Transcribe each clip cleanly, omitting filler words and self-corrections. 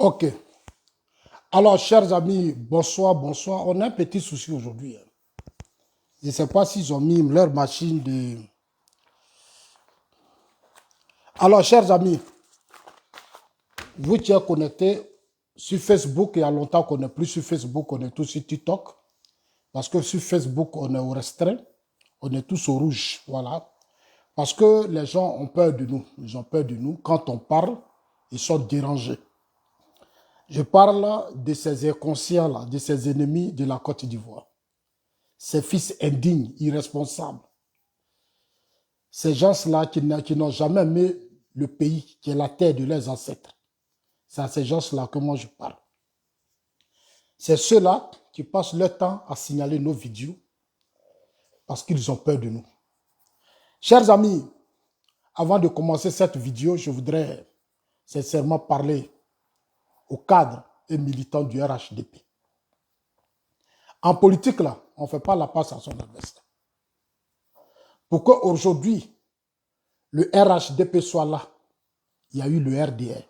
Ok. Alors, chers amis, bonsoir, bonsoir. On a un petit souci aujourd'hui. Je ne sais pas s'ils ont mis leur machine de... Alors, chers amis, vous qui êtes connectés sur Facebook, il y a longtemps qu'on n'est plus sur Facebook, on est tous sur TikTok. Parce que sur Facebook, on est au restreint. On est tous au rouge. Voilà. Parce que les gens ont peur de nous. Ils ont peur de nous. Quand on parle, ils sont dérangés. Je parle de ces inconscients-là, de ces ennemis de la Côte d'Ivoire. Ces fils indignes, irresponsables. Ces gens-là qui n'ont jamais aimé le pays, qui est la terre de leurs ancêtres. C'est à ces gens-là que moi je parle. C'est ceux-là qui passent leur temps à signaler nos vidéos parce qu'ils ont peur de nous. Chers amis, avant de commencer cette vidéo, je voudrais sincèrement parler aux cadres et militants du RHDP. En politique, là, on ne fait pas la passe à son adversaire. Pour qu'aujourd'hui, le RHDP soit là, il y a eu le RDR.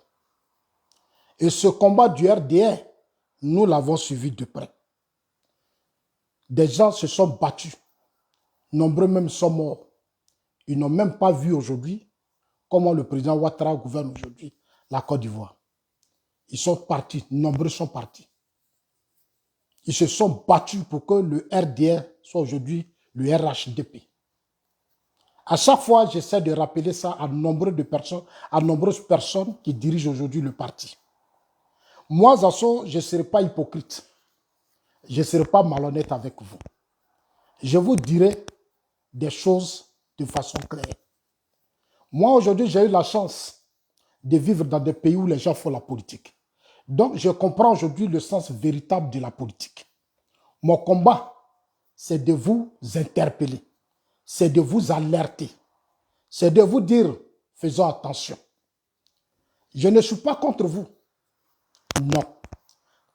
Et ce combat du RDR, nous l'avons suivi de près. Des gens se sont battus. Nombreux même sont morts. Ils n'ont même pas vu aujourd'hui comment le président Ouattara gouverne aujourd'hui la Côte d'Ivoire. Ils sont partis, nombreux sont partis. Ils se sont battus pour que le RDR soit aujourd'hui le RHDP. À chaque fois, j'essaie de rappeler ça à nombreuses personnes qui dirigent aujourd'hui le parti. Moi, Zasso, je ne serai pas hypocrite. Je ne serai pas malhonnête avec vous. Je vous dirai des choses de façon claire. Moi, aujourd'hui, j'ai eu la chance de vivre dans des pays où les gens font la politique. Donc, je comprends aujourd'hui le sens véritable de la politique. Mon combat, c'est de vous interpeller. C'est de vous alerter. C'est de vous dire, faisons attention. Je ne suis pas contre vous. Non.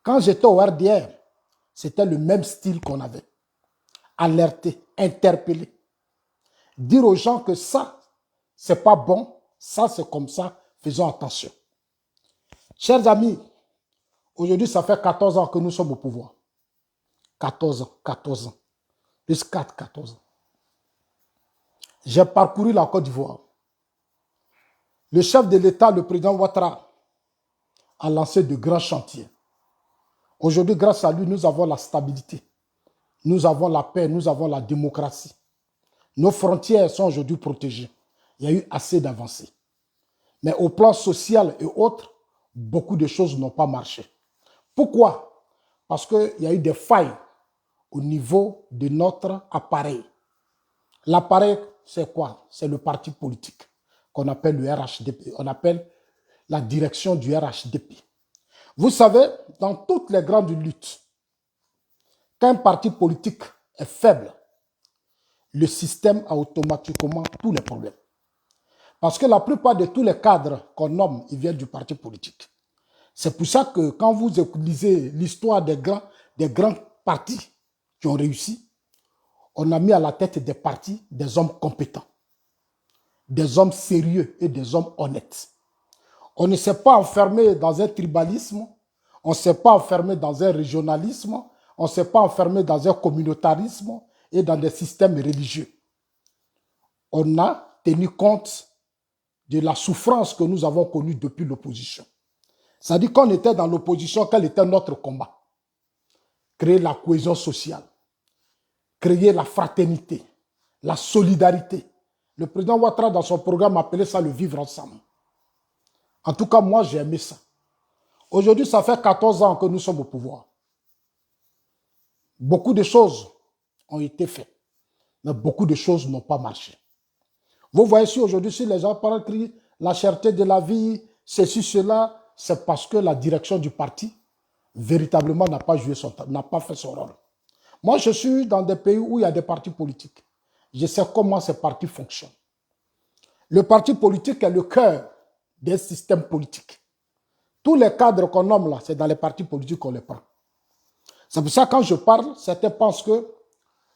Quand j'étais au RDR, c'était le même style qu'on avait. Alerter, interpeller. Dire aux gens que ça, c'est pas bon, ça c'est comme ça, faisons attention. Chers amis, aujourd'hui ça fait 14 ans que nous sommes au pouvoir. 14 ans. Plus 4, 14 ans. J'ai parcouru la Côte d'Ivoire. Le chef de l'État, le président Ouattara, a lancé de grands chantiers. Aujourd'hui, grâce à lui, nous avons la stabilité. Nous avons la paix, nous avons la démocratie. Nos frontières sont aujourd'hui protégées. Il y a eu assez d'avancées. Mais au plan social et autres, beaucoup de choses n'ont pas marché. Pourquoi? Parce qu'il y a eu des failles au niveau de notre appareil. L'appareil, c'est quoi? C'est le parti politique qu'on appelle le RHDP. On appelle la direction du RHDP. Vous savez, dans toutes les grandes luttes, quand un parti politique est faible, le système a automatiquement tous les problèmes. Parce que la plupart de tous les cadres qu'on nomme, ils viennent du parti politique. C'est pour ça que quand vous lisez l'histoire des grands partis qui ont réussi, on a mis à la tête des partis des hommes compétents, des hommes sérieux et des hommes honnêtes. On ne s'est pas enfermé dans un tribalisme, on ne s'est pas enfermé dans un régionalisme, on ne s'est pas enfermé dans un communautarisme et dans des systèmes religieux. On a tenu compte de la souffrance que nous avons connue depuis l'opposition. C'est-à-dire qu'on était dans l'opposition, quel était notre combat? Créer la cohésion sociale, créer la fraternité, la solidarité. Le président Ouattara, dans son programme, appelait ça le vivre ensemble. En tout cas, moi, j'ai aimé ça. Aujourd'hui, ça fait 14 ans que nous sommes au pouvoir. Beaucoup de choses ont été faites, mais beaucoup de choses n'ont pas marché. Vous voyez si aujourd'hui, si les gens parlent de la cherté de la vie, ceci, cela, c'est parce que la direction du parti, véritablement, n'a pas fait son rôle. Moi, je suis dans des pays où il y a des partis politiques. Je sais comment ces partis fonctionnent. Le parti politique est le cœur des systèmes politiques. Tous les cadres qu'on nomme là, c'est dans les partis politiques qu'on les prend. C'est pour ça que quand je parle, certains pensent que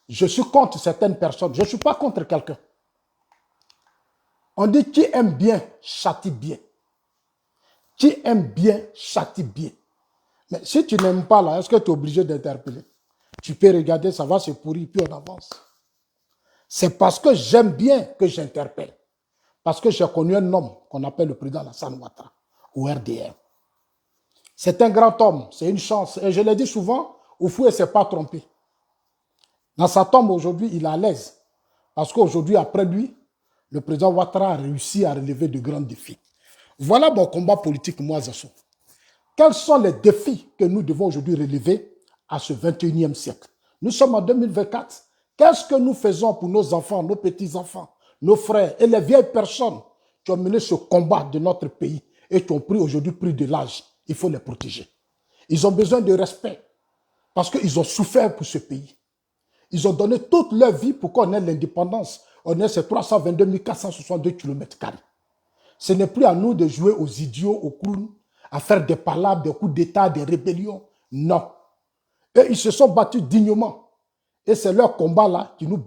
je suis contre certaines personnes. Je ne suis pas contre quelqu'un. On dit qui aime bien, châtie bien. Qui aime bien, châtie bien. Mais si tu n'aimes pas là, est-ce que tu es obligé d'interpeller? Tu peux regarder, ça va se pourrir, puis on avance. C'est parce que j'aime bien que j'interpelle. Parce que j'ai connu un homme qu'on appelle le président Alassane Ouattara, au RDR. C'est un grand homme, c'est une chance. Et je l'ai dit souvent, Oufoué ne s'est pas trompé. Dans sa tombe aujourd'hui, il est à l'aise. Parce qu'aujourd'hui, après lui, le président Ouattara a réussi à relever de grands défis. Voilà mon combat politique, moi, Zasso. Quels sont les défis que nous devons aujourd'hui relever à ce 21e siècle? Nous sommes en 2024. Qu'est-ce que nous faisons pour nos enfants, nos petits-enfants, nos frères et les vieilles personnes qui ont mené ce combat de notre pays et qui ont pris aujourd'hui de l'âge? Il faut les protéger. Ils ont besoin de respect parce qu'ils ont souffert pour ce pays. Ils ont donné toute leur vie pour qu'on ait l'indépendance. On ait ces 322 462 km². Ce n'est plus à nous de jouer aux idiots, aux clowns, à faire des palabres, des coups d'État, des rébellions. Non. Et ils se sont battus dignement. Et c'est leur combat-là qui nous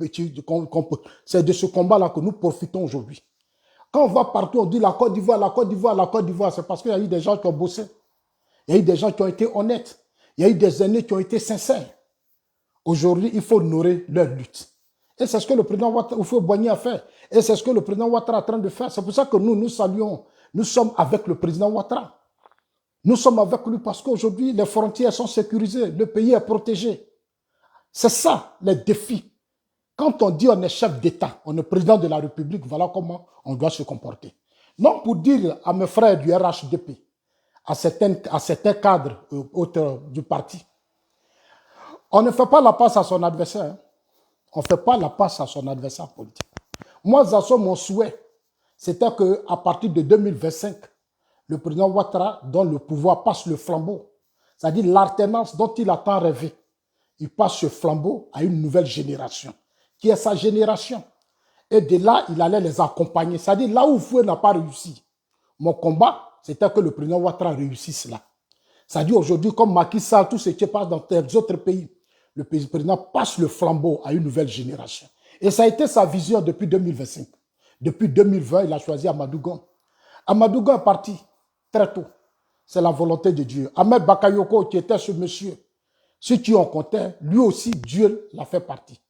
c'est de ce combat-là que nous profitons aujourd'hui. Quand on va partout, on dit la Côte d'Ivoire, la Côte d'Ivoire, la Côte d'Ivoire, c'est parce qu'il y a eu des gens qui ont bossé. Il y a eu des gens qui ont été honnêtes. Il y a eu des aînés qui ont été sincères. Aujourd'hui, il faut honorer leur lutte. Et c'est ce que le président Houphouët-Boigny a fait. Et c'est ce que le président Ouattara est en train de faire. C'est pour ça que nous saluons. Nous sommes avec le président Ouattara. Nous sommes avec lui parce qu'aujourd'hui, les frontières sont sécurisées. Le pays est protégé. C'est ça, les défis. Quand on dit on est chef d'État, on est président de la République, voilà comment on doit se comporter. Non pour dire à mes frères du RHDP, à certains cadres du parti, on ne fait pas la passe à son adversaire. Hein. On ne fait pas la passe à son adversaire politique. Moi, Zasso, mon souhait, c'était qu'à partir de 2025, le président Ouattara, dont le pouvoir passe le flambeau, c'est-à-dire l'alternance dont il a tant rêvé, il passe ce flambeau à une nouvelle génération, qui est sa génération. Et de là, il allait les accompagner. C'est-à-dire là où Foué n'a pas réussi. Mon combat, c'était que le président Ouattara réussisse là. C'est-à-dire aujourd'hui, comme Macky Sall, tout ce qui passe dans les autres pays, le président passe le flambeau à une nouvelle génération. Et ça a été sa vision depuis 2025. Depuis 2020, il a choisi Amadou Gon. Amadou Gon est parti très tôt. C'est la volonté de Dieu. Ahmed Bakayoko, qui était ce monsieur, ce qui on comptait, lui aussi, Dieu l'a fait partie.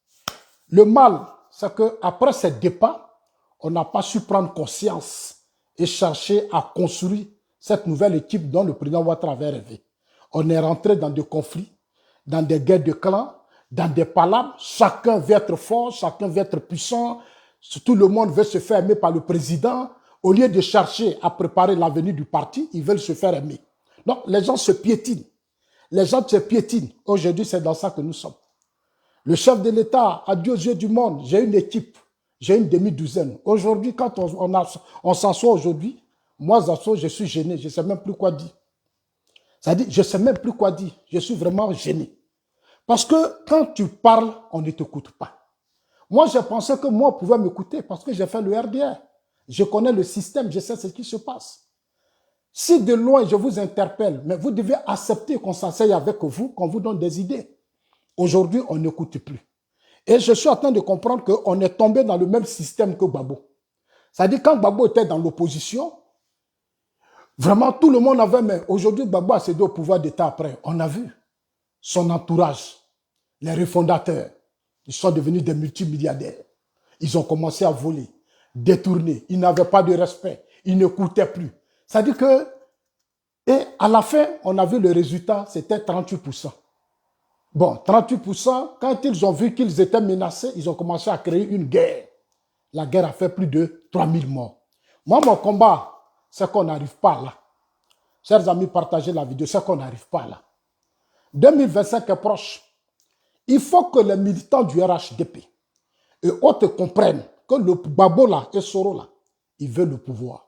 Le mal, c'est qu'après ce départ, on n'a pas su prendre conscience et chercher à construire cette nouvelle équipe dont le président Ouattara avait rêvé. On est rentré dans des conflits, dans des guerres de clans, dans des palabres. Chacun veut être fort, chacun veut être puissant. Tout le monde veut se faire aimer par le président. Au lieu de chercher à préparer l'avenir du parti, ils veulent se faire aimer. Donc, les gens se piétinent. Les gens se piétinent. Aujourd'hui, c'est dans ça que nous sommes. Le chef de l'État a dit aux yeux du monde, j'ai une équipe, j'ai une demi-douzaine. Aujourd'hui, quand on s'assoit aujourd'hui, moi, Zasso, je suis gêné, je ne sais même plus quoi dire. C'est-à-dire, je ne sais même plus quoi dire. Je suis vraiment gêné. Parce que quand tu parles, on ne t'écoute pas. Moi, je pensais que moi, on pouvait m'écouter parce que j'ai fait le RDR. Je connais le système, je sais ce qui se passe. Si de loin, je vous interpelle, mais vous devez accepter qu'on s'asseye avec vous, qu'on vous donne des idées. Aujourd'hui, on n'écoute plus. Et je suis en train de comprendre qu'on est tombé dans le même système que Gbagbo. C'est-à-dire, quand Gbagbo était dans l'opposition, vraiment, tout le monde avait, mais aujourd'hui, Gbagbo a cédé au pouvoir d'État après. On a vu son entourage, les refondateurs, ils sont devenus des multimilliardaires. Ils ont commencé à voler, détourner. Ils n'avaient pas de respect. Ils n'écoutaient plus. C'est-à-dire que, et à la fin, on a vu le résultat, c'était 38%. Bon, 38%, quand ils ont vu qu'ils étaient menacés, ils ont commencé à créer une guerre. La guerre a fait plus de 3000 morts. Moi, mon combat, c'est qu'on n'arrive pas là. Chers amis, partagez la vidéo, c'est qu'on n'arrive pas là. 2025 est proche. Il faut que les militants du RHDP et autres comprennent que le Gbagbo là et Soro là, ils veulent le pouvoir.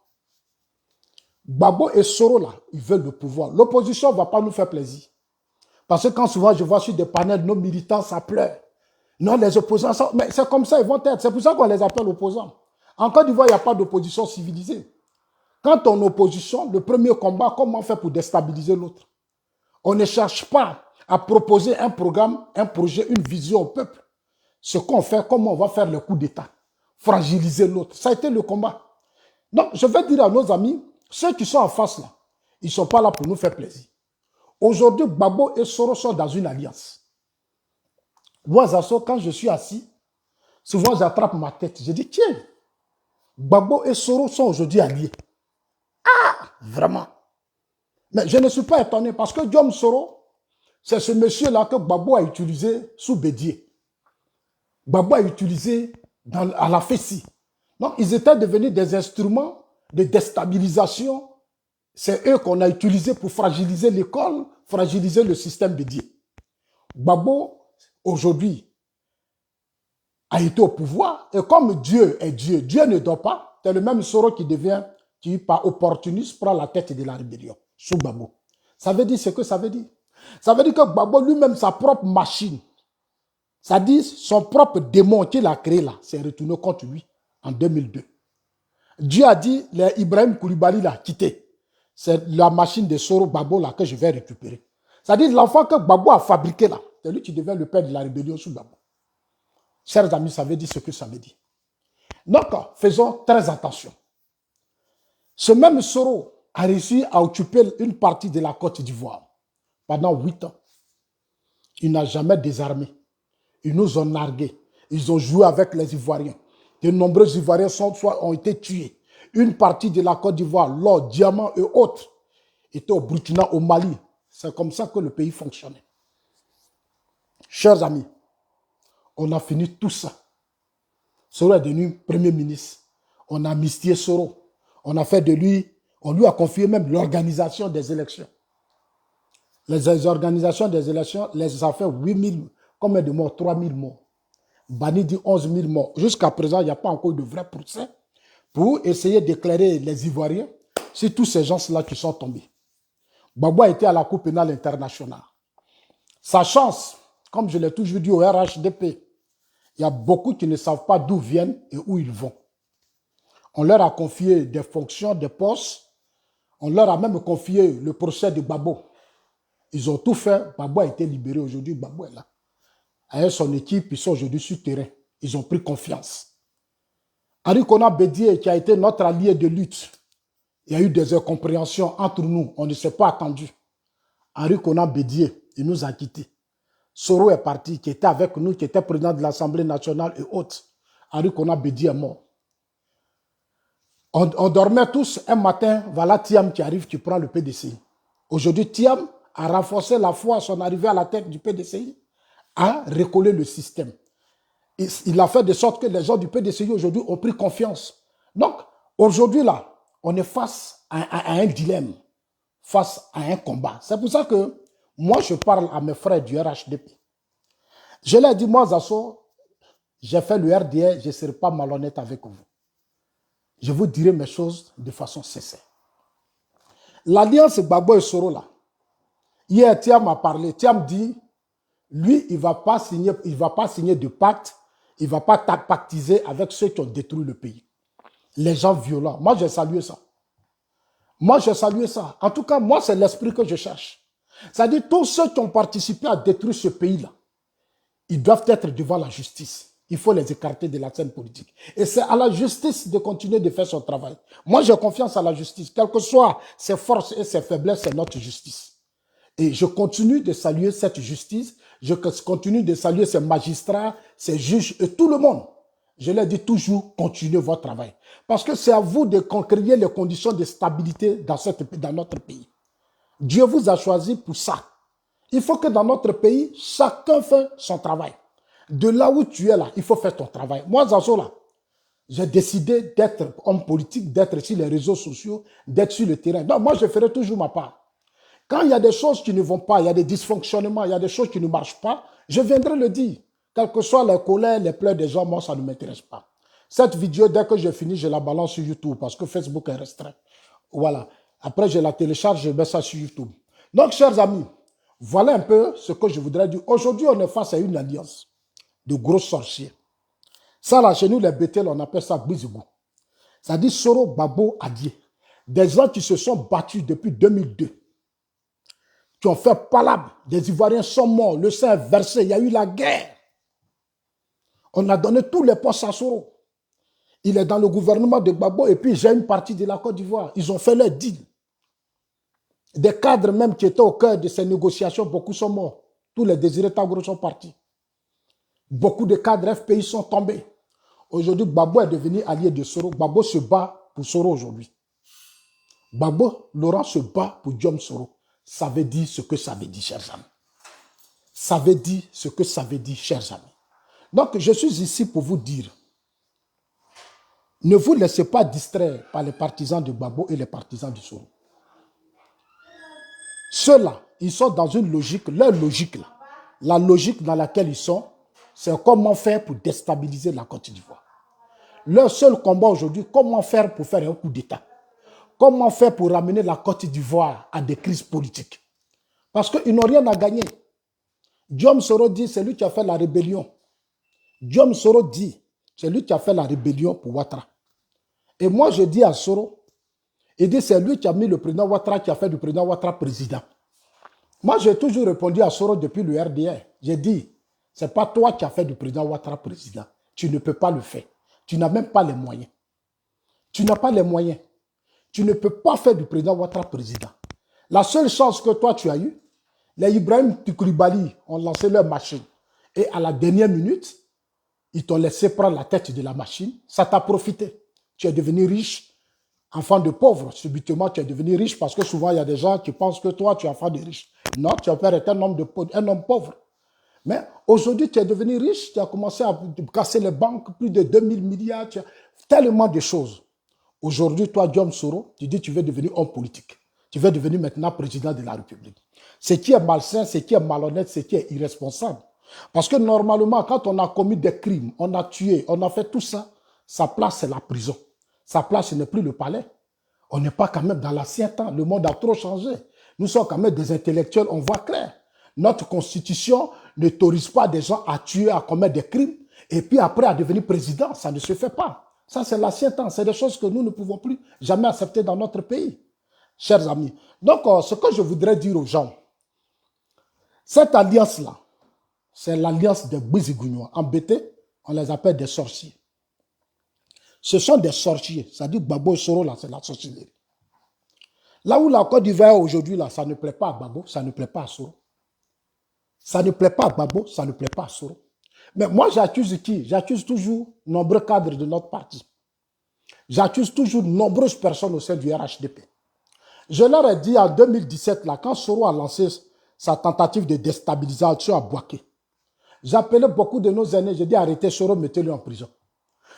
Gbagbo et Soro là, ils veulent le pouvoir. L'opposition ne va pas nous faire plaisir. Parce que quand souvent je vois sur des panels, nos militants, ça pleure. Non, les opposants, mais c'est comme ça, ils vont être. C'est pour ça qu'on les appelle opposants. En Côte d'Ivoire, il n'y a pas d'opposition civilisée. Quand on est opposition, le premier combat, comment on fait pour déstabiliser l'autre? On ne cherche pas à proposer un programme, un projet, une vision au peuple. Ce qu'on fait, comment on va faire le coup d'État? Fragiliser l'autre. Ça a été le combat. Donc, je vais dire à nos amis, ceux qui sont en face là, Ils ne sont pas là pour nous faire plaisir. Aujourd'hui, Gbagbo et Soro sont dans une alliance. Moi, Zasso, quand je suis assis, souvent j'attrape ma tête. Je dis, tiens, Gbagbo et Soro sont aujourd'hui alliés. Ah, vraiment. Mais je ne suis pas étonné parce que Diom Soro, c'est ce monsieur-là que Gbagbo a utilisé sous Bédié. Gbagbo a utilisé à la Fessi. Donc, ils étaient devenus des instruments de déstabilisation. C'est eux qu'on a utilisés pour fragiliser l'école, fragiliser le système Bédié. Gbagbo, aujourd'hui, a été au pouvoir. Et comme Dieu est Dieu, Dieu ne dort pas. C'est le même Soro qui devient, qui par opportuniste, prend la tête de la rébellion sous Gbagbo. Ça veut dire ce que ça veut dire. Ça veut dire que Gbagbo lui-même, sa propre machine, c'est-à-dire son propre démon qu'il a créé là, s'est retourné contre lui en 2002. Dieu a dit, les Ibrahim Koulibaly l'a quitté. C'est la machine de Soro Gbagbo là que je vais récupérer. C'est-à-dire l'enfant que Gbagbo a fabriqué là, c'est lui qui devient le père de la rébellion sous Gbagbo. Chers amis, ça veut dire ce que ça veut dire. Donc, faisons très attention. Ce même Soro a réussi à occuper une partie de la Côte d'Ivoire pendant 8 ans. Il n'a jamais désarmé. Ils nous ont nargués. Ils ont joué avec les Ivoiriens. De nombreux Ivoiriens ont été tués. Une partie de la Côte d'Ivoire, l'or, diamant et autres, était au Burkina, au Mali. C'est comme ça que le pays fonctionnait. Chers amis, on a fini tout ça. Soro est devenu Premier ministre. On a amnistié Soro. On a fait de lui, on lui a confié même l'organisation des élections. Les organisations des élections, les a fait 8 000, combien de morts? 3 000 morts. Bani dit 11 000 morts. Jusqu'à présent, il n'y a pas encore de vrai procès pour essayer d'éclairer les Ivoiriens sur tous ces gens-là qui sont tombés. Gbagbo a été à la Cour pénale internationale. Sa chance, comme je l'ai toujours dit au RHDP, il y a beaucoup qui ne savent pas d'où viennent et où ils vont. On leur a confié des fonctions, des postes. On leur a même confié le procès de Gbagbo. Ils ont tout fait. Gbagbo a été libéré aujourd'hui. Gbagbo est là. Avec son équipe, ils sont aujourd'hui sur le terrain. Ils ont pris confiance. Henri Konan Bédié, qui a été notre allié de lutte, il y a eu des incompréhensions entre nous. On ne s'est pas attendu. Henri Konan Bédié, il nous a quittés. Soro est parti, qui était avec nous, qui était président de l'Assemblée nationale et autres. Henri Konan Bédié est mort. On dormait tous. Un matin, voilà Thiam qui arrive, qui prend le PDCI. Aujourd'hui, Thiam a renforcé la foi à son arrivée à la tête du PDCI, a recollé le système. Il a fait de sorte que les gens du PDCI aujourd'hui ont pris confiance. Donc, aujourd'hui, là, on est face à un dilemme, face à un combat. C'est pour ça que moi, je parle à mes frères du RHDP. Je leur ai dit, moi, Zasso, j'ai fait le RDR, je ne serai pas malhonnête avec vous. Je vous dirai mes choses de façon sincère. L'alliance Gbagbo et Soro, là, hier, Thiam a parlé. Thiam dit, lui, il ne va pas signer de pacte, il ne va pas pactiser avec ceux qui ont détruit le pays. Les gens violents. Moi, j'ai salué ça. Moi, j'ai salué ça. En tout cas, moi, c'est l'esprit que je cherche. C'est-à-dire, tous ceux qui ont participé à détruire ce pays-là, ils doivent être devant la justice. Il faut les écarter de la scène politique. Et c'est à la justice de continuer de faire son travail. Moi, j'ai confiance à la justice. Quelles que soient ses forces et ses faiblesses, c'est notre justice. Et je continue de saluer cette justice. Je continue de saluer ces magistrats, ces juges et tout le monde. Je leur dis toujours, continuez votre travail. Parce que c'est à vous de créer les conditions de stabilité dans notre pays. Dieu vous a choisi pour ça. Il faut que dans notre pays, chacun fait son travail. De là où tu es là, il faut faire ton travail. Moi, Zazo, là, j'ai décidé d'être homme politique, d'être sur les réseaux sociaux, d'être sur le terrain. Donc, moi, je ferai toujours ma part. Quand il y a des choses qui ne vont pas, il y a des dysfonctionnements, il y a des choses qui ne marchent pas, je viendrai le dire. Quelles que soient les colères, les pleurs des gens, moi, ça ne m'intéresse pas. Cette vidéo, dès que j'ai fini, je la balance sur YouTube parce que Facebook est restreint. Voilà. Après, je la télécharge, je mets ça sur YouTube. Donc, chers amis, voilà un peu ce que je voudrais dire. Aujourd'hui, on est face à une alliance de gros sorciers. Ça, là, chez nous, les Bétel, on appelle ça Bizigou. Ça dit Soro, Gbagbo, Adié. Des gens qui se sont battus depuis 2002. Qui ont fait palabre. Des Ivoiriens sont morts. Le sang est versé. Il y a eu la guerre. On a donné tous les postes à Soro. Il est dans le gouvernement de Gbagbo et puis j'ai une partie de la Côte d'Ivoire. Ils ont fait leur deal. Des cadres même qui étaient au cœur de ces négociations, beaucoup sont morts. Tous les désirés Tagoro sont partis. Beaucoup de cadres FPI sont tombés. Aujourd'hui, Gbagbo est devenu allié de Soro. Gbagbo se bat pour Soro aujourd'hui. Gbagbo, Laurent se bat pour Diom Soro. Ça veut dire ce que ça veut dire, chers amis. Ça veut dire ce que ça veut dire, chers amis. Donc, je suis ici pour vous dire, ne vous laissez pas distraire par les partisans de Gbagbo et les partisans de Soro. Ceux-là, ils sont dans une logique, leur logique là, la logique dans laquelle ils sont, c'est comment faire pour déstabiliser la Côte d'Ivoire. Leur seul combat aujourd'hui, comment faire pour faire un coup d'État. Comment faire pour ramener la Côte d'Ivoire à des crises politiques. Parce qu'ils n'ont rien à gagner. Diom Soro dit, c'est lui qui a fait la rébellion. Diom Soro dit, c'est lui qui a fait la rébellion pour Ouattara. Et moi, je dis à Soro, il dit, c'est lui qui a mis le président Ouattara, qui a fait du président Ouattara président. Moi, j'ai toujours répondu à Soro depuis le RDR. J'ai dit, ce n'est pas toi qui as fait du président Ouattara président. Tu ne peux pas le faire. Tu n'as même pas les moyens. Tu n'as pas les moyens. Tu ne peux pas faire du président Ouattara président. La seule chance que toi, tu as eue, les Ibrahim Koulibaly ont lancé leur machine. Et à la dernière minute, ils t'ont laissé prendre la tête de la machine. Ça t'a profité. Tu es devenu riche. Enfant de pauvre, subitement, tu es devenu riche parce que souvent, il y a des gens qui pensent que toi, tu es enfant de riche. Non, tu as père est un homme pauvre. Mais aujourd'hui, tu es devenu riche, tu as commencé à casser les banques, plus de 2000 milliards, tu as tellement de choses. Aujourd'hui, toi, Diom Soro, tu dis que tu veux devenir homme politique. Tu veux devenir maintenant président de la République. Ce qui est malsain, ce qui est malhonnête, ce qui est irresponsable. Parce que normalement, quand on a commis des crimes, on a tué, on a fait tout ça, sa place, c'est la prison. Sa place, ce n'est plus le palais. On n'est pas quand même dans l'ancien temps. Le monde a trop changé. Nous sommes quand même des intellectuels, on voit clair. Notre constitution n'autorise pas des gens à tuer, à commettre des crimes, et puis après à devenir président. Ça ne se fait pas. Ça, c'est l'ancien temps. C'est des choses que nous ne pouvons plus jamais accepter dans notre pays, chers amis. Donc, ce que je voudrais dire aux gens, cette alliance-là, c'est l'alliance des Gbizigounois. En BT, on les appelle des sorciers. Ce sont des sorciers. Ça dit Gbagbo et Soro, là, c'est la sorcellerie. Là où la Côte d'Ivoire aujourd'hui, là, ça ne plaît pas à Gbagbo, ça ne plaît pas à Soro. Ça ne plaît pas à Gbagbo, ça ne plaît pas à Soro. Mais moi, j'accuse qui? J'accuse toujours nombreux cadres de notre parti. J'accuse toujours nombreuses personnes au sein du RHDP. Je leur ai dit en 2017, là, quand Soro a lancé sa tentative de déstabilisation à Bouaké, j'appelais beaucoup de nos aînés, j'ai dit arrêtez Soro, mettez-le en prison.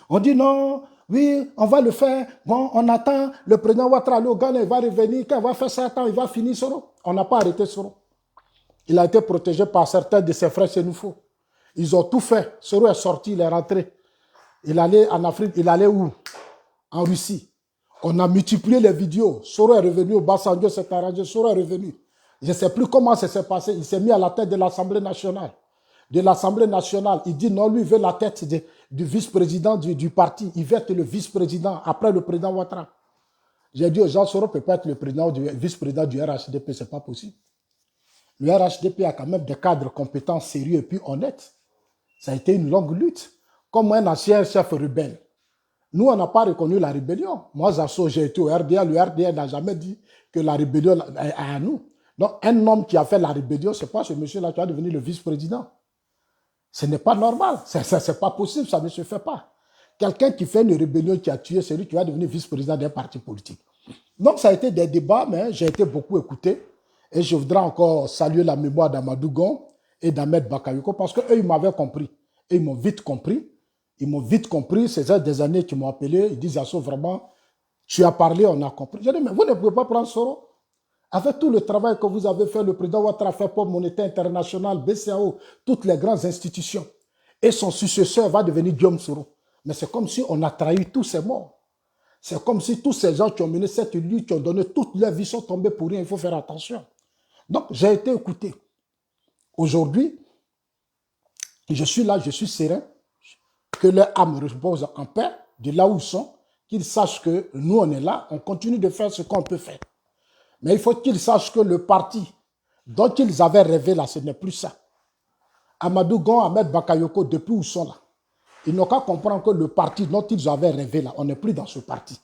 On dit non, oui, on va le faire. Bon, on attend le président Ouattara au Ghana, il va revenir. Quand il va faire 7 ans, il va finir Soro. On n'a pas arrêté Soro. Il a été protégé par certains de ses frères sénoufos. Ils ont tout fait. Soro est sorti, il est rentré. Il allait en Afrique, il allait où? En Russie. On a multiplié les vidéos. Soro est revenu au Basanjo, s'est arrangé. Soro est revenu. Je ne sais plus comment ça s'est passé. Il s'est mis à la tête de l'Assemblée nationale. De l'Assemblée nationale, il dit non, lui, il veut la tête du vice-président du parti. Il veut être le vice-président après le président Ouattara. J'ai dit aux gens, Soro ne peut pas être le vice-président du RHDP, ce n'est pas possible. Le RHDP a quand même des cadres compétents, sérieux et puis honnêtes. Ça a été une longue lutte. Comme un ancien chef rebelle. Nous, on n'a pas reconnu la rébellion. Moi, Zasso, j'ai été au RDA. Le RDA n'a jamais dit que la rébellion est à nous. Donc, un homme qui a fait la rébellion, ce n'est pas ce monsieur-là qui va devenir le vice-président. Ce n'est pas normal. Ce n'est pas possible. Ça ne se fait pas. Quelqu'un qui fait une rébellion, qui a tué, c'est lui qui va devenir vice-président d'un parti politique. Donc, ça a été des débats, mais j'ai été beaucoup écouté. Et je voudrais encore saluer la mémoire d'Amadou Gon et d'Ahmed Bakayoko parce qu'eux, ils m'avaient compris. Et ils m'ont vite compris. Ils m'ont vite compris. C'est des années qui m'ont appelé. Ils disent, Asso, vraiment, tu as parlé, on a compris. J'ai dit, mais vous ne pouvez pas prendre Soro. Avec tout le travail que vous avez fait, le président Ouattara a fait pour Monétaire International, BCAO, toutes les grandes institutions. Et son successeur va devenir Diom Soro. Mais c'est comme si on a trahi tous ces morts. C'est comme si tous ces gens qui ont mené cette lutte, qui ont donné toute leur vie, sont tombés pour rien. Il faut faire attention. Donc, j'ai été écouté. Aujourd'hui, je suis là, je suis serein. Que leur âme repose en paix, de là où ils sont. Qu'ils sachent que nous, on est là, on continue de faire ce qu'on peut faire. Mais il faut qu'ils sachent que le parti dont ils avaient rêvé là, ce n'est plus ça. Amadou Gon, Ahmed Bakayoko, depuis où ils sont là, ils n'ont qu'à comprendre que le parti dont ils avaient rêvé là, on n'est plus dans ce parti.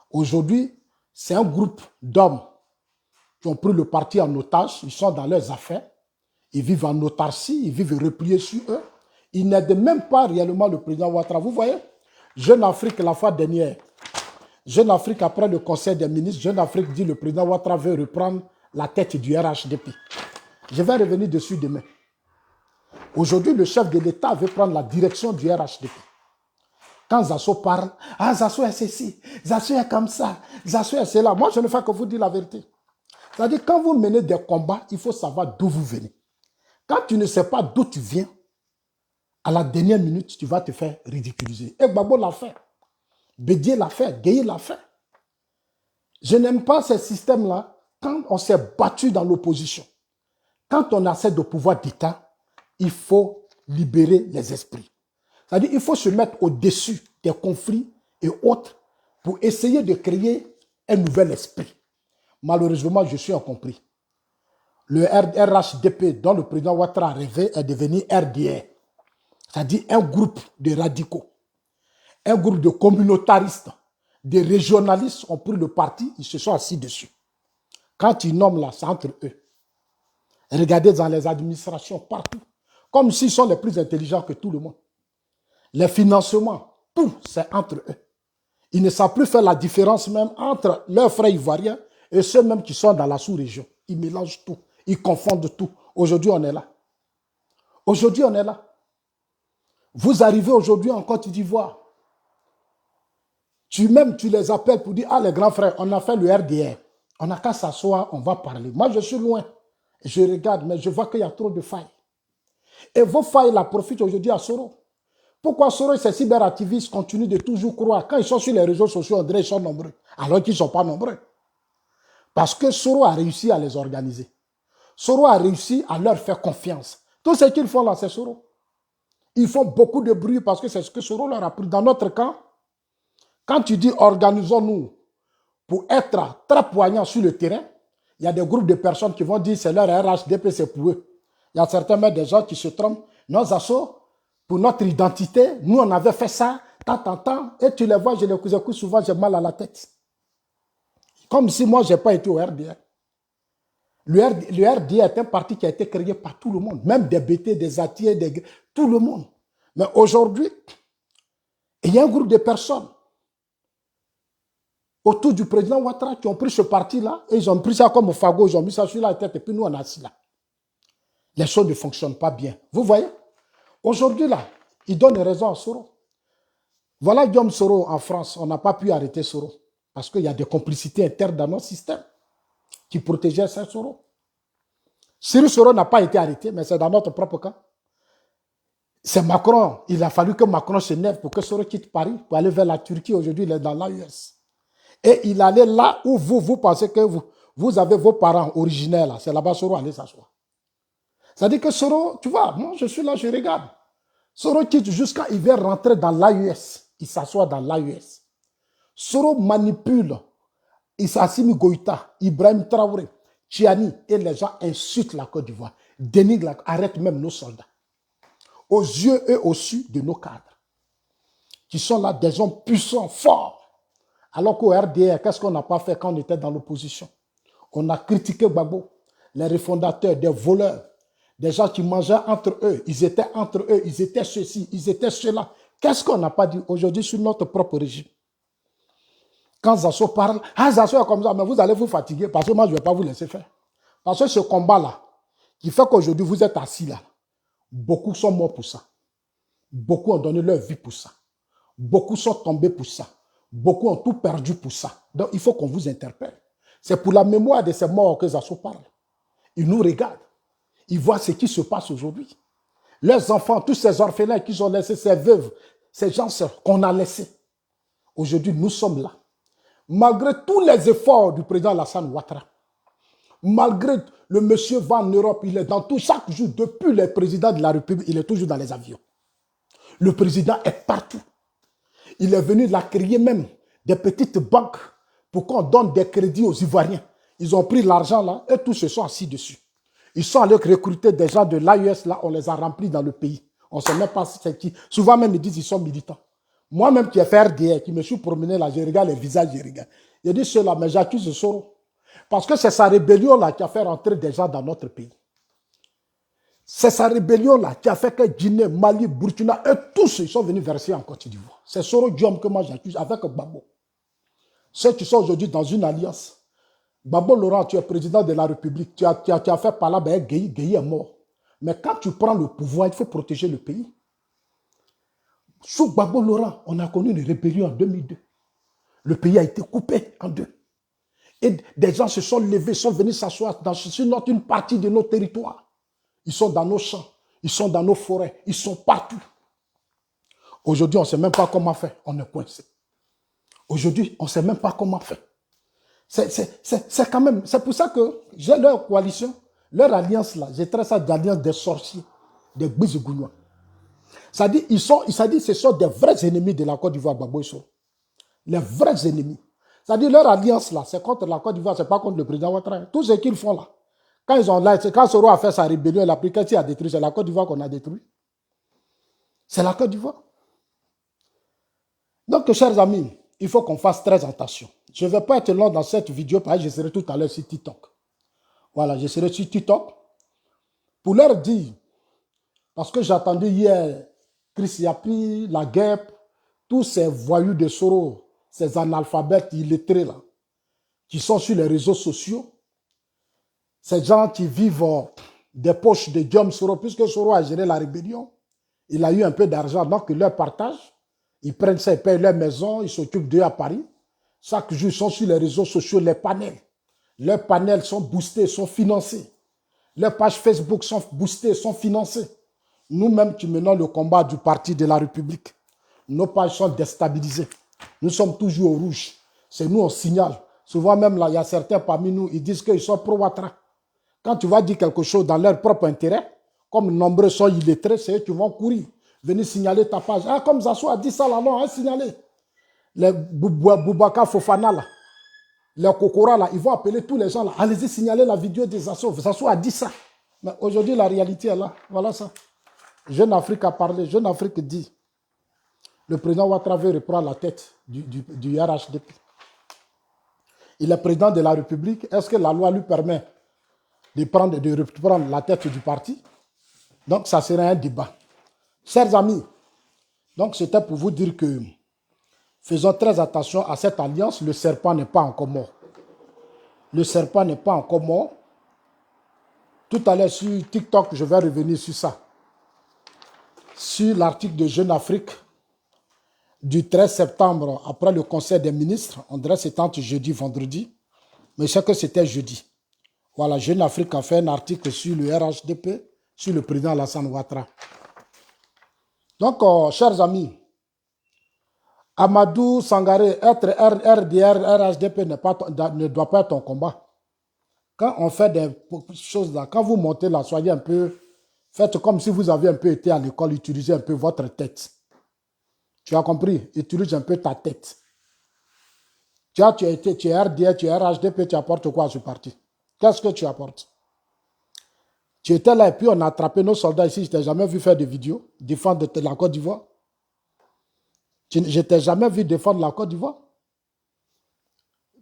Aujourd'hui, c'est un groupe d'hommes qui ont pris le parti en otage, ils sont dans leurs affaires, ils vivent en autarcie, ils vivent repliés sur eux. Ils n'aident même pas réellement le président Ouattara. Vous voyez, Jeune Afrique, la fois dernière, Jeune Afrique, après le conseil des ministres, Jeune Afrique dit que le président Ouattara veut reprendre la tête du RHDP. Je vais revenir dessus demain. Aujourd'hui, le chef de l'État veut prendre la direction du RHDP. Quand Zasso parle, ah, Zasso est ceci, Zasso est comme ça, Zasso est cela. Moi, je ne fais que vous dire la vérité. C'est-à-dire, quand vous menez des combats, il faut savoir d'où vous venez. Quand tu ne sais pas d'où tu viens, à la dernière minute, tu vas te faire ridiculiser. Et Gbagbo l'a fait. Bédier l'a fait. Gueye l'a fait. Je n'aime pas ces systèmes-là quand on s'est battu dans l'opposition. Quand on a assez de pouvoir d'État, il faut libérer les esprits. C'est-à-dire qu'il faut se mettre au-dessus des conflits et autres pour essayer de créer un nouvel esprit. Malheureusement, je suis incompris. Le RHDP dont le président Ouattara rêvait est devenu RDR. C'est-à-dire un groupe de radicaux, un groupe de communautaristes, des régionalistes ont pris le parti, ils se sont assis dessus. Quand ils nomment là, c'est entre eux. Regardez dans les administrations partout, comme s'ils sont les plus intelligents que tout le monde. Les financements, tout, c'est entre eux. Ils ne savent plus faire la différence même entre leurs frères ivoiriens et ceux même qui sont dans la sous-région. Ils mélangent tout, ils confondent tout. Aujourd'hui, on est là. Aujourd'hui, on est là. Vous arrivez aujourd'hui en Côte d'Ivoire. Tu les appelles pour dire, ah les grands frères, on a fait le RDR. On n'a qu'à s'asseoir, on va parler. Moi, je suis loin. Je regarde, mais je vois qu'il y a trop de failles. Et vos failles là profitent aujourd'hui à Soro. Pourquoi Soro et ses cyberactivistes continuent de toujours croire, quand ils sont sur les réseaux sociaux, on dirait qu'ils sont nombreux, alors qu'ils ne sont pas nombreux. Parce que Soro a réussi à les organiser. Soro a réussi à leur faire confiance. Tout ce qu'ils font là, c'est Soro. Ils font beaucoup de bruit parce que c'est ce que Soro leur a pris. Dans notre camp, quand tu dis organisons-nous pour être très poignants sur le terrain, il y a des groupes de personnes qui vont dire c'est leur RHDP, c'est pour eux. Il y a certainement des gens qui se trompent. Nos assos, pour notre identité, nous on avait fait ça, tant, et tu les vois, je les écoute souvent, j'ai mal à la tête. Comme si moi, je n'ai pas été au RDR. Le RDR est un parti qui a été créé par tout le monde, même des BT, des ATI, tout le monde. Mais aujourd'hui, il y a un groupe de personnes autour du président Ouattara qui ont pris ce parti-là et ils ont pris ça comme au fagot, ils ont mis ça sur la tête et puis nous on a assis là. Les choses ne fonctionnent pas bien. Vous voyez? Aujourd'hui là, ils donnent raison à Soro. Voilà Guillaume Soro en France, on n'a pas pu arrêter Soro parce qu'il y a des complicités internes dans notre système qui protégeaient Soro. Cyril Soro n'a pas été arrêté, mais c'est dans notre propre camp. C'est Macron, il a fallu que Macron se lève pour que Soro quitte Paris pour aller vers la Turquie. Aujourd'hui, il est dans l'AES. Et il allait là où vous pensez que vous avez vos parents originaires là. C'est là-bas Soro allait s'asseoir. C'est-à-dire que Soro, tu vois, moi je suis là, je regarde. Soro quitte jusqu'à il vient rentrer dans l'AES. Il s'assoit dans l'AES. Soro manipule Assimi Goïta, Ibrahim Traoré, Tchiani, et les gens insultent la Côte d'Ivoire, dénigrent, arrêtent même nos soldats. Aux yeux et au su de nos cadres, qui sont là des hommes puissants, forts. Alors qu'au RDR, qu'est-ce qu'on n'a pas fait quand on était dans l'opposition? On a critiqué Gbagbo, les refondateurs, des voleurs, des gens qui mangeaient entre eux, ils étaient entre eux, ils étaient ceci, ils étaient cela. Qu'est-ce qu'on n'a pas dit aujourd'hui sur notre propre régime? Quand Zasso parle, ah Zasso est comme ça, mais vous allez vous fatiguer parce que moi je ne vais pas vous laisser faire. Parce que ce combat-là, qui fait qu'aujourd'hui vous êtes assis là, beaucoup sont morts pour ça. Beaucoup ont donné leur vie pour ça. Beaucoup sont tombés pour ça. Beaucoup ont tout perdu pour ça. Donc il faut qu'on vous interpelle. C'est pour la mémoire de ces morts que Zasso parle. Ils nous regardent. Ils voient ce qui se passe aujourd'hui. Leurs enfants, tous ces orphelins qu'ils ont laissés, ces veuves, ces gens qu'on a laissés. Aujourd'hui, nous sommes là. Malgré tous les efforts du président Alassane Ouattara, malgré le monsieur va en Europe, il est dans tout, chaque jour, depuis le président de la République, il est toujours dans les avions. Le président est partout. Il est venu la créer même des petites banques pour qu'on donne des crédits aux Ivoiriens. Ils ont pris l'argent là et tous se sont assis dessus. Ils sont allés recruter des gens de l'AES là, on les a remplis dans le pays. On ne sait même pas c'est qui. Souvent même ils disent qu'ils sont militants. Moi-même qui ai fait RDR, qui me suis promené là, je regarde les visages, je regarde. Je dis ceux-là, mais j'accuse Soro. Parce que c'est sa rébellion-là qui a fait rentrer des gens dans notre pays. C'est sa rébellion-là qui a fait que Guinée, Mali, Burkina, et tous ils sont venus verser en Côte d'Ivoire. C'est Soro Diom que moi j'accuse avec Gbagbo. Ceux qui sont aujourd'hui dans une alliance. Gbagbo Laurent, tu es président de la République. Tu as fait par là, ben, Gueye est mort. Mais quand tu prends le pouvoir, il faut protéger le pays. Sous Gbagbo Laurent, on a connu une rébellion en 2002. Le pays a été coupé en deux. Et des gens se sont levés, sont venus s'asseoir sur une partie de nos territoires. Ils sont dans nos champs, ils sont dans nos forêts, ils sont partout. Aujourd'hui, on ne sait même pas comment faire. On est coincé. Aujourd'hui, on ne sait même pas comment faire. C'est quand même, c'est pour ça que j'ai leur coalition, leur alliance là, j'ai traité ça d'alliance des sorciers, des Gbizigounois. Ça dit, ce sont des vrais ennemis de la Côte d'Ivoire, Gbagbo et Soro. Les vrais ennemis. Ça dit, leur alliance là, c'est contre la Côte d'Ivoire, c'est pas contre le président Ouattara. Tout ce qu'ils font là. Quand Soro a fait sa rébellion, la Prikati a détruit, c'est la Côte d'Ivoire qu'on a détruit. C'est la Côte d'Ivoire. Donc, chers amis, il faut qu'on fasse très attention. Je ne vais pas être long dans cette vidéo, parce que je serai tout à l'heure sur TikTok. Voilà, je serai sur TikTok pour leur dire, parce que j'ai attendu hier Chris Yapi, la guêpe, tous ces voyous de Soro, ces analphabètes illettrés là, qui sont sur les réseaux sociaux, ces gens qui vivent des poches de Guillaume Soro, puisque Soro a géré la rébellion, il a eu un peu d'argent, donc il leur partage, ils prennent ça, ils payent leur maison, ils s'occupent d'eux à Paris. Chaque jour, ils sont sur les réseaux sociaux, les panels. Leurs panels sont boostés, sont financés. Leurs pages Facebook sont boostées, sont financées. Nous-mêmes qui menons le combat du parti de la République, nos pages sont déstabilisées. Nous sommes toujours au rouge. C'est nous, on signale. Souvent même, là, il y a certains parmi nous, ils disent qu'ils sont pro-Ouattara. Quand tu vas dire quelque chose dans leur propre intérêt, comme nombreux sont illettrés, c'est eux qui vont courir, venir signaler ta page. Ah, comme Zassou a dit ça là, non, hein, signaler. Les Boubacar Fofana là, les Kokora là, ils vont appeler tous les gens là, allez-y signaler la vidéo de Zassou. Zassou a dit ça. Mais aujourd'hui, la réalité est là. Voilà ça. Jeune Afrique a parlé. Jeune Afrique dit, le président Ouattara veut reprendre la tête du RHDP. Il est président de la République. Est-ce que la loi lui permet de reprendre la tête du parti? Donc, ça serait un débat. Chers amis, donc c'était pour vous dire que faisons très attention à cette alliance. Le serpent n'est pas encore mort. Le serpent n'est pas encore mort. Tout à l'heure sur TikTok, je vais revenir sur ça. Sur l'article de Jeune Afrique du 13 septembre, après le Conseil des ministres, on dirait que c'était entre jeudi et vendredi, mais je sais que c'était jeudi. Voilà, Jeune Afrique a fait un article sur le RHDP, sur le président Alassane Ouattara. Donc, chers amis, Amadou Sangaré, être RDR, RHDP ne doit pas être ton combat. Quand on fait des choses là, quand vous montez là, soyez un peu, faites comme si vous aviez un peu été à l'école, utilisez un peu votre tête. Tu as compris? Utilise un peu ta tête. Tu es RDR, tu es RHDP, tu apportes quoi à ce parti? Qu'est-ce que tu apportes? Tu étais là et puis on a attrapé nos soldats ici, je t'ai jamais vu faire des vidéos, défendre la Côte d'Ivoire. Je ne t'ai jamais vu défendre la Côte d'Ivoire.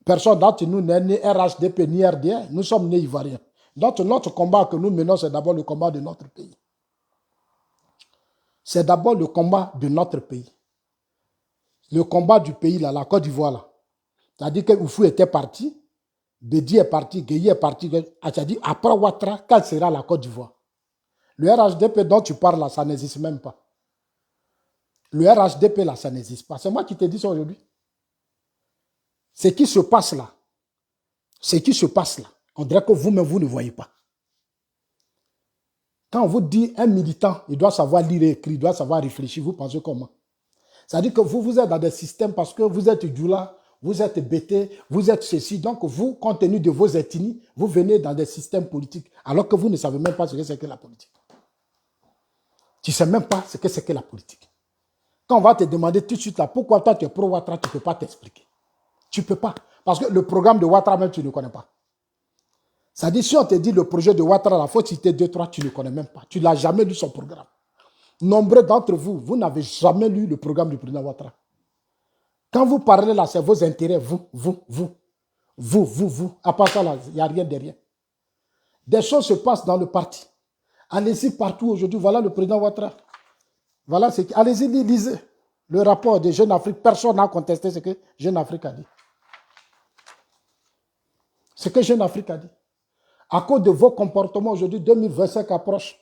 Personne d'entre nous n'est ni RHDP ni RDR. Nous sommes nés Ivoiriens. Donc notre combat que nous menons, c'est d'abord le combat de notre pays. C'est d'abord le combat de notre pays. Le combat du pays, là, la Côte d'Ivoire, là. C'est-à-dire que Oufou était parti, Bédi est parti, Gueye est parti. C'est-à-dire, après Ouattara, quelle sera la Côte d'Ivoire? Le RHDP dont tu parles là, ça n'existe même pas. Le RHDP là, ça n'existe pas. C'est moi qui te dis ça aujourd'hui. Ce qui se passe là, on dirait que vous-même, vous ne voyez pas. Quand on vous dit un militant, il doit savoir lire et écrire, il doit savoir réfléchir, vous pensez comment? C'est-à-dire que vous êtes dans des systèmes parce que vous êtes Djoula, vous êtes Bété, vous êtes ceci. Donc vous, compte tenu de vos ethnies, vous venez dans des systèmes politiques alors que vous ne savez même pas ce que c'est que la politique. Tu ne sais même pas ce que c'est que la politique. Quand on va te demander tout de suite là, pourquoi toi tu es pro-Ouattara, tu ne peux pas t'expliquer. Tu ne peux pas. Parce que le programme de Ouattara même, tu ne connais pas. C'est-à-dire, si on te dit le projet de Ouattara, la faut citer 2-3, tu ne connais même pas. Tu n'as jamais lu son programme. Nombreux d'entre vous, vous n'avez jamais lu le programme du président Ouattara. Quand vous parlez là, c'est vos intérêts, vous. Vous. À part ça, il n'y a rien derrière. Des choses se passent dans le parti. Allez-y partout aujourd'hui. Voilà le président Ouattara. Voilà, allez-y, lisez le rapport de Jeune Afrique. Personne n'a contesté ce que Jeune Afrique a dit. Ce que Jeune Afrique a dit. À cause de vos comportements aujourd'hui, 2025 approche.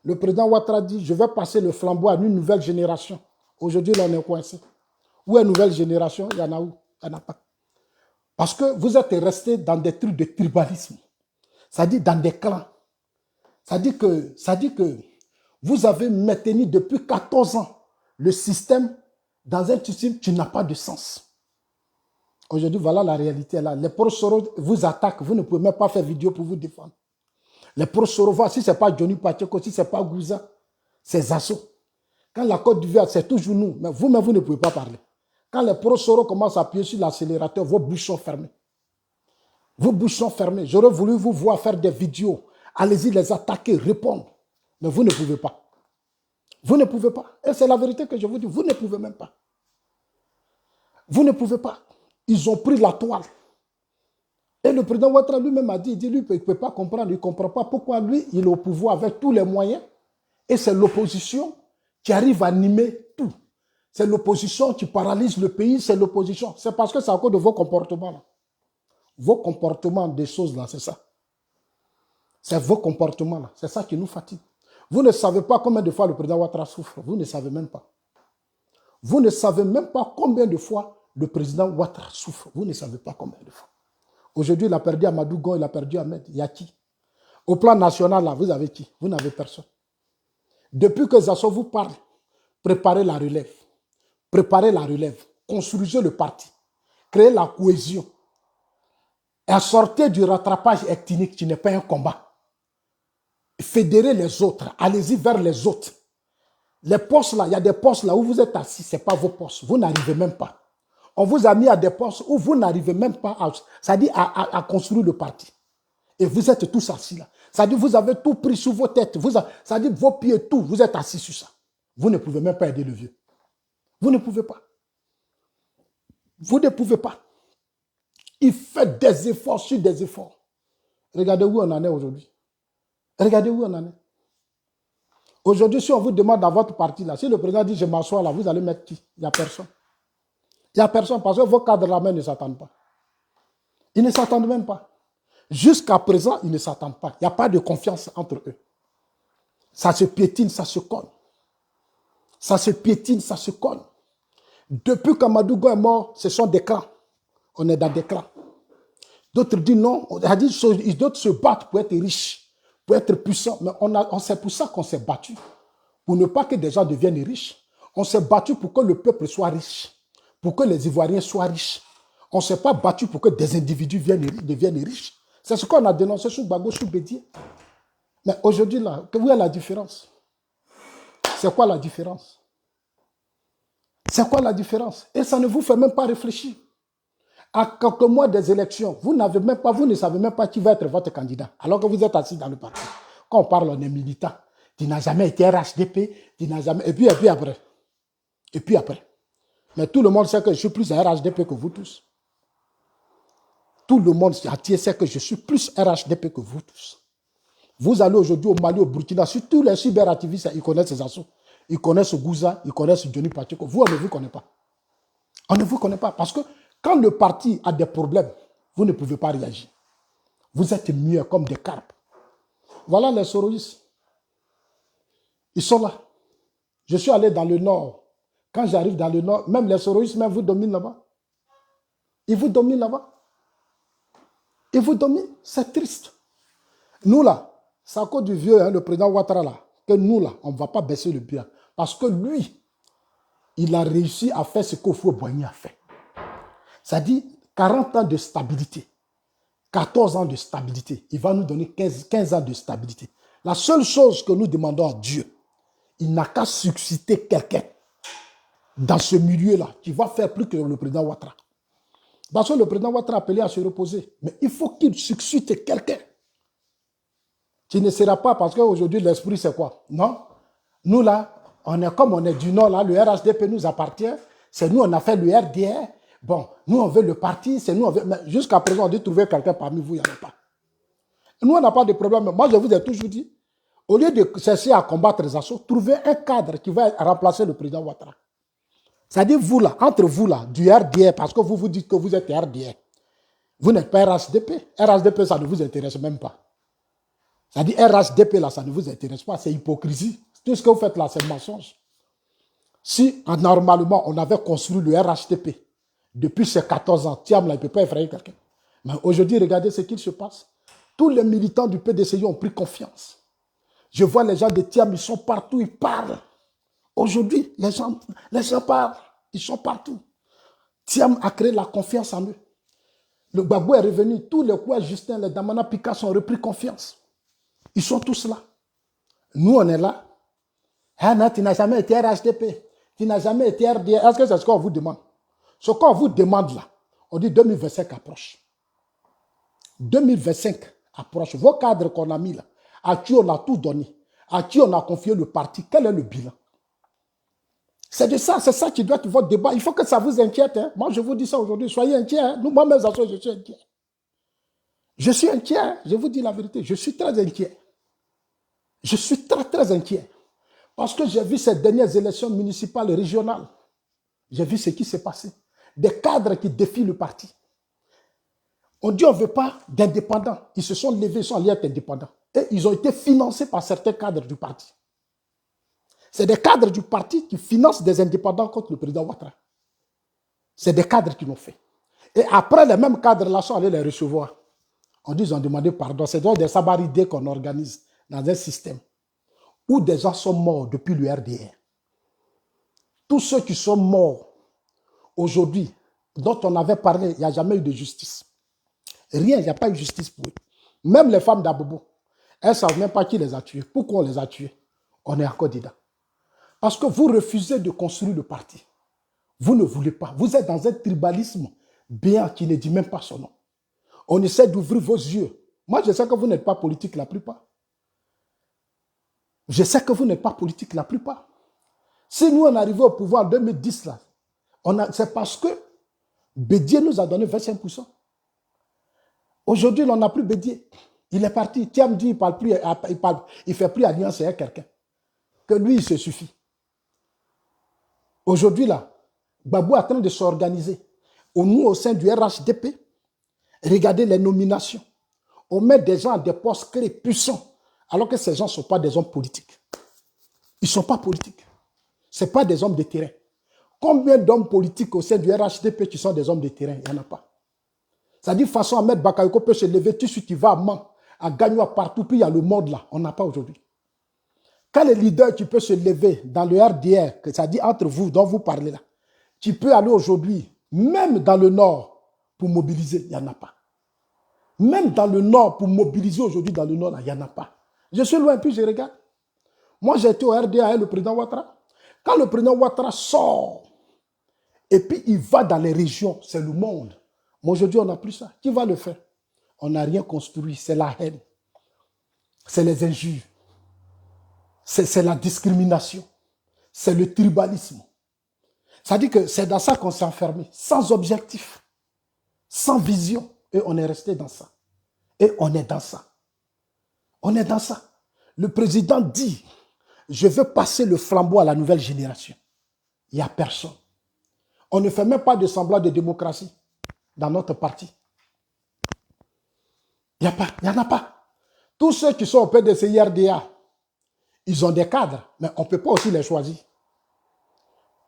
Le président Ouattara dit, je vais passer le flambeau à une nouvelle génération. Aujourd'hui, là, on est coincé. Où est une nouvelle génération? Il y en a où? Il n'y en a pas. Parce que vous êtes restés dans des trucs de tribalisme. C'est-à-dire dans des clans. C'est-à-dire que vous avez maintenu depuis 14 ans le système dans un système qui n'a pas de sens. Aujourd'hui, voilà la réalité là. Les pro-Soro vous attaquent, vous ne pouvez même pas faire vidéo pour vous défendre. Les pro-Soro, si ce n'est pas Johnny Pacheco, si ce n'est pas Gouza, c'est Zasso. Quand la Côte d'Ivoire, c'est toujours nous, mais vous-même, vous ne pouvez pas parler. Quand les pro-Soro commencent à appuyer sur l'accélérateur, vos bouches sont fermées. Vos bouches sont fermées. J'aurais voulu vous voir faire des vidéos. Allez-y les attaquer, répondre. Mais vous ne pouvez pas. Vous ne pouvez pas. Et c'est la vérité que je vous dis. Vous ne pouvez même pas. Vous ne pouvez pas. Ils ont pris la toile. Et le président Ouattara lui-même a dit, lui, il ne peut pas comprendre. Il ne comprend pas pourquoi lui, il est au pouvoir avec tous les moyens. Et c'est l'opposition qui arrive à animer tout. C'est l'opposition qui paralyse le pays. C'est l'opposition. C'est parce que c'est à cause de vos comportements là. Vos comportements des choses là, c'est ça. C'est vos comportements là. C'est ça qui nous fatigue. Vous ne savez pas combien de fois le président Ouattara souffre. Vous ne savez même pas. Vous ne savez même pas combien de fois le président Ouattara souffre. Vous ne savez pas combien de fois. Aujourd'hui, il a perdu Amadou Gon, il a perdu Ahmed. Il y a qui? Au plan national, là, vous avez qui? Vous n'avez personne. Depuis que Zasso vous parle, préparez la relève. Préparez la relève. Construisez le parti. Créez la cohésion. Et sortez du rattrapage ethnique qui n'est pas un combat. Fédérez les autres. Allez-y vers les autres. Les postes là, il y a des postes là où vous êtes assis, ce n'est pas vos postes. Vous n'arrivez même pas. On vous a mis à des postes où vous n'arrivez même pas à construire le parti. Et vous êtes tous assis là. C'est-à-dire vous avez tout pris sur vos têtes. C'est-à-dire vos pieds, tout, vous êtes assis sur ça. Vous ne pouvez même pas aider le vieux. Vous ne pouvez pas. Vous ne pouvez pas. Il fait des efforts sur des efforts. Regardez où on en est aujourd'hui. Regardez où on en est. Aujourd'hui, si on vous demande dans votre parti, là, si le président dit je m'assois là, vous allez mettre qui? Il n'y a personne. Il n'y a personne parce que vos cadres là même ne s'attendent pas. Ils ne s'attendent même pas. Jusqu'à présent, ils ne s'attendent pas. Il n'y a pas de confiance entre eux. Ça se piétine, ça se cogne. Ça se piétine, ça se cogne. Depuis qu'Amadou Gon est mort, ce sont des clans. On est dans des clans. D'autres disent non, d'autres se battent pour être riches, pour être puissants. Mais c'est pour ça qu'on s'est battu. Pour ne pas que des gens deviennent riches. On s'est battu pour que le peuple soit riche. Pour que les Ivoiriens soient riches. On ne s'est pas battu pour que des individus deviennent riches. C'est ce qu'on a dénoncé sur Gbagbo, sur Bédié. Mais aujourd'hui, là, où est la différence? C'est quoi la différence? C'est quoi la différence? Et ça ne vous fait même pas réfléchir. À quelques mois des élections, vous ne savez même pas qui va être votre candidat, alors que vous êtes assis dans le parti. Quand on parle, on est militant. Tu n'as jamais été RHDP, tu n'as jamais... Et puis après. Et puis après. Mais tout le monde sait que je suis plus RHDP que vous tous. Tout le monde entier sait que je suis plus RHDP que vous tous. Vous allez aujourd'hui au Mali, au Burkina, sur tous les cyberactivistes, ils connaissent ces assauts. Ils connaissent Gouza, ils connaissent Johnny Pacheco. Vous, on ne vous connaît pas. On ne vous connaît pas parce que quand le parti a des problèmes, vous ne pouvez pas réagir. Vous êtes muets comme des carpes. Voilà les soroïstes. Ils sont là. Je suis allé dans le nord. Quand j'arrive dans le nord, même les soroïstes même vous dominent là-bas. Ils vous dominent là-bas. Ils vous dominent. C'est triste. Nous là, c'est à cause du vieux, le président Ouattara là, que nous là, on ne va pas baisser le pied. Parce que lui, il a réussi à faire ce qu'Houphouët-Boigny a fait. C'est-à-dire 40 ans de stabilité, 14 ans de stabilité. Il va nous donner 15 ans de stabilité. La seule chose que nous demandons à Dieu, il n'a qu'à susciter quelqu'un dans ce milieu-là qui va faire plus que le président Ouattara. Parce que le président Ouattara a appelé à se reposer. Mais il faut qu'il suscite quelqu'un qui ne sera pas, parce qu'aujourd'hui l'esprit c'est quoi? Non. Nous là, on est comme on est du Nord, là, le RHDP nous appartient. C'est nous, on a fait le RDR. bon, nous on veut le parti, c'est nous on veut. Mais jusqu'à présent, on dit trouver quelqu'un parmi vous, il n'y en a pas. Nous, on n'a pas de problème. Moi, je vous ai toujours dit, au lieu de chercher à combattre les assauts, trouvez un cadre qui va remplacer le président Ouattara. C'est-à-dire, vous là, entre vous là, du RDR, parce que vous vous dites que vous êtes RDR, vous n'êtes pas RHDP. RHDP, ça ne vous intéresse même pas. C'est-à-dire, RHDP, là, ça ne vous intéresse pas. C'est hypocrisie. Tout ce que vous faites là, c'est mensonge. Si, normalement, on avait construit le RHDP depuis ces 14 ans, Thiam, là, il ne peut pas effrayer quelqu'un. Mais aujourd'hui, regardez ce qu'il se passe. Tous les militants du PDCI ont pris confiance. Je vois les gens de Thiam, ils sont partout, ils parlent. Aujourd'hui, les gens parlent, ils sont partout. Thiam a créé la confiance en eux. Le Gbagbo est revenu, tous les Kouya Justin, les Damana Picasso ont repris confiance. Ils sont tous là. Nous, on est là. Ah non, tu n'as jamais été RHDP. Tu n'as jamais été RDR. Est-ce que c'est ce qu'on vous demande? Ce qu'on vous demande là, on dit 2025 approche. 2025 approche. Vos cadres qu'on a mis là, à qui on a tout donné, à qui on a confié le parti, quel est le bilan? C'est de ça, c'est ça qui doit être votre débat. Il faut que ça vous inquiète. Hein. Moi, je vous dis ça aujourd'hui. Soyez inquiets. Hein. Nous, moi-même, je suis inquiet. Je suis inquiet. Hein. Je vous dis la vérité. Je suis très inquiet. Je suis très, très inquiet. Parce que j'ai vu ces dernières élections municipales et régionales. J'ai vu ce qui s'est passé. Des cadres qui défient le parti. On dit on ne veut pas d'indépendants. Ils se sont levés, ils sont allés être indépendants. Et ils ont été financés par certains cadres du parti. C'est des cadres du parti qui financent des indépendants contre le président Ouattara. C'est des cadres qui l'ont fait. Et après, les mêmes cadres-là sont allés les recevoir. On dit ils ont demandé pardon. C'est donc des sabaridés qu'on organise dans un système où des gens sont morts depuis le RDR. Tous ceux qui sont morts aujourd'hui, dont on avait parlé, il n'y a jamais eu de justice. Rien, il n'y a pas eu de justice pour eux. Même les femmes d'Abobo, elles ne savent même pas qui les a tués. Pourquoi on les a tués? On est encore dedans. Parce que vous refusez de construire le parti. Vous ne voulez pas. Vous êtes dans un tribalisme béant qui ne dit même pas son nom. On essaie d'ouvrir vos yeux. Moi, je sais que vous n'êtes pas politique la plupart. Je sais que vous n'êtes pas politique la plupart. Si nous, on arrivait au pouvoir en 2010, là, c'est parce que Bédier nous a donné 25%. Aujourd'hui, on n'a plus Bédier. Il est parti. Thiam dit qu'il ne fait plus alliance avec quelqu'un. Que lui, il se suffit. Aujourd'hui, là, Gbagbo est en train de s'organiser. Nous, au sein du RHDP, regardez les nominations. On met des gens à des postes clés puissants, alors que ces gens ne sont pas des hommes politiques. Ils ne sont pas politiques. Ce ne sont pas des hommes de terrain. Combien d'hommes politiques au sein du RHDP qui sont des hommes de terrain? Il n'y en a pas. C'est-à-dire, façon Ahmed Bakayoko peut se lever tout de suite, il va à Mans, à Gagnoa, partout, puis il y a le monde là. On n'a pas aujourd'hui. Quand les leaders qui peuvent se lever dans le RDR, c'est-à-dire entre vous, dont vous parlez là, qui peut aller aujourd'hui, même dans le Nord, pour mobiliser, il n'y en a pas. Même dans le Nord, pour mobiliser aujourd'hui dans le Nord, il n'y en a pas. Je suis loin, puis je regarde. Moi, j'ai été au RDA avec le président Ouattara. Quand le président Ouattara sort, et puis il va dans les régions, c'est le monde. Mais aujourd'hui, on n'a plus ça. Qui va le faire? On n'a rien construit, c'est la haine. C'est les injures. C'est la discrimination. C'est le tribalisme. Ça dit que c'est dans ça qu'on s'est enfermé, sans objectif, sans vision. Et on est resté dans ça. Et on est dans ça. On est dans ça. Le président dit, je veux passer le flambeau à la nouvelle génération. Il n'y a personne. On ne fait même pas de semblant de démocratie dans notre parti. Il n'y en a pas. Tous ceux qui sont au PDCI RDA, ils ont des cadres, mais on ne peut pas aussi les choisir.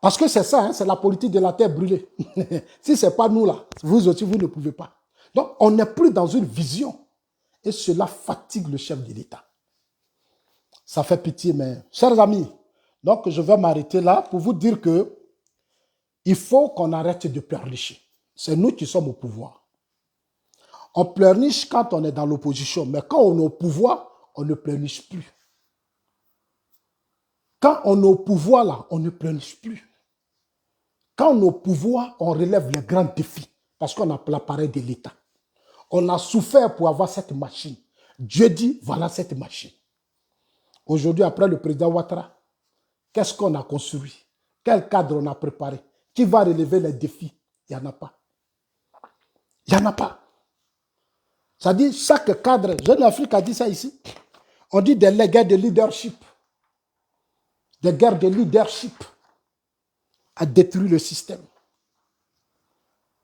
Parce que c'est ça, hein, c'est la politique de la terre brûlée. Si ce n'est pas nous là, vous aussi, vous ne pouvez pas. Donc, on n'est plus dans une vision. Et cela fatigue le chef de l'État. Ça fait pitié, mais... Chers amis, donc je vais m'arrêter là pour vous dire que il faut qu'on arrête de pleurnicher. C'est nous qui sommes au pouvoir. On pleurniche quand on est dans l'opposition, mais quand on est au pouvoir, on ne pleurniche plus. Quand on est au pouvoir, là, on ne pleurniche plus. Quand on est au pouvoir, on relève les grands défis parce qu'on a l'appareil de l'État. On a souffert pour avoir cette machine. Dieu dit, voilà cette machine. Aujourd'hui, après le président Ouattara, qu'est-ce qu'on a construit? Quel cadre on a préparé? Qui va relever les défis? Il n'y en a pas. Il n'y en a pas. Ça dit, chaque cadre, Jeune Afrique a dit ça ici, on dit des guerres de leadership. Des guerres de leadership a détruit le système.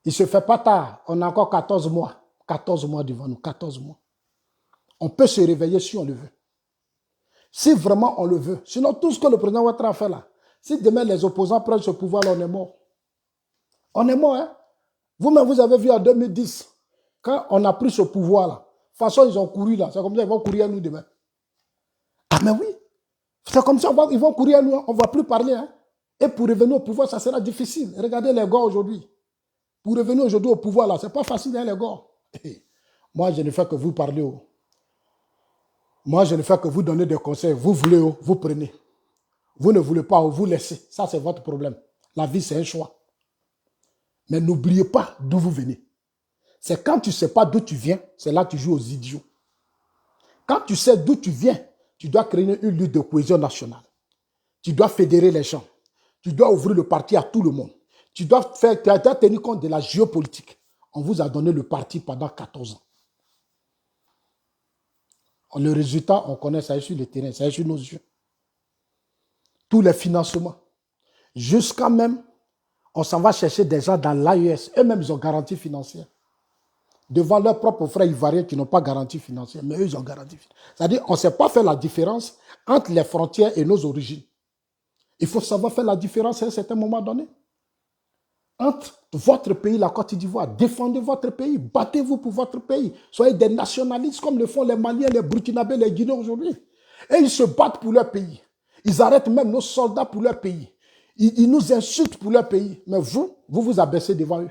Il ne se fait pas tard. On a encore 14 mois. 14 mois devant nous, 14 mois. On peut se réveiller si on le veut. Si vraiment on le veut. Sinon, tout ce que le président Ouattara a fait là, si demain les opposants prennent ce pouvoir, là, on est mort. On est mort, hein. Vous-même, vous avez vu en 2010, quand on a pris ce pouvoir là, de toute façon, ils ont couru là. C'est comme ça, ils vont courir à nous demain. Ah, mais oui. C'est comme ça, ils vont courir à nous. On ne va plus parler, hein. Et pour revenir au pouvoir, ça sera difficile. Regardez les gars aujourd'hui. Pour revenir aujourd'hui au pouvoir là, ce n'est pas facile, hein, les gars. Moi, je ne fais que vous parler. Moi, je ne fais que vous donner des conseils. Vous voulez, vous prenez. Vous ne voulez pas, vous laissez. Ça, c'est votre problème. La vie, c'est un choix. Mais n'oubliez pas d'où vous venez. C'est quand tu ne sais pas d'où tu viens, c'est là que tu joues aux idiots. Quand tu sais d'où tu viens, tu dois créer une lutte de cohésion nationale. Tu dois fédérer les gens. Tu dois ouvrir le parti à tout le monde. Tu dois tenir compte de la géopolitique. On vous a donné le parti pendant 14 ans. Le résultat, on connaît, ça est sur le terrain, ça est sur nos yeux. Tous les financements. Jusqu'à même, on s'en va chercher des gens dans l'AES. Eux-mêmes, ils ont garantie financière. Devant leurs propres frères ivoiriens qui n'ont pas garantie financière. Mais eux, ils ont garantie financière. C'est-à-dire, on ne sait pas faire la différence entre les frontières et nos origines. Il faut savoir faire la différence à un certain moment donné. Entre votre pays, la Côte d'Ivoire, défendez votre pays, battez-vous pour votre pays. Soyez des nationalistes comme le font les Maliens, les Burkinabés, les Guinéens aujourd'hui. Et ils se battent pour leur pays. Ils arrêtent même nos soldats pour leur pays. Ils nous insultent pour leur pays. Mais vous abaissez devant eux.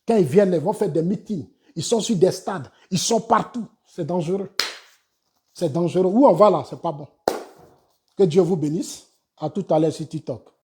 Quand ils viennent, ils vont faire des meetings. Ils sont sur des stades. Ils sont partout. C'est dangereux. C'est dangereux. Où on va là, c'est pas bon. Que Dieu vous bénisse. À tout à l'heure sur TikTok.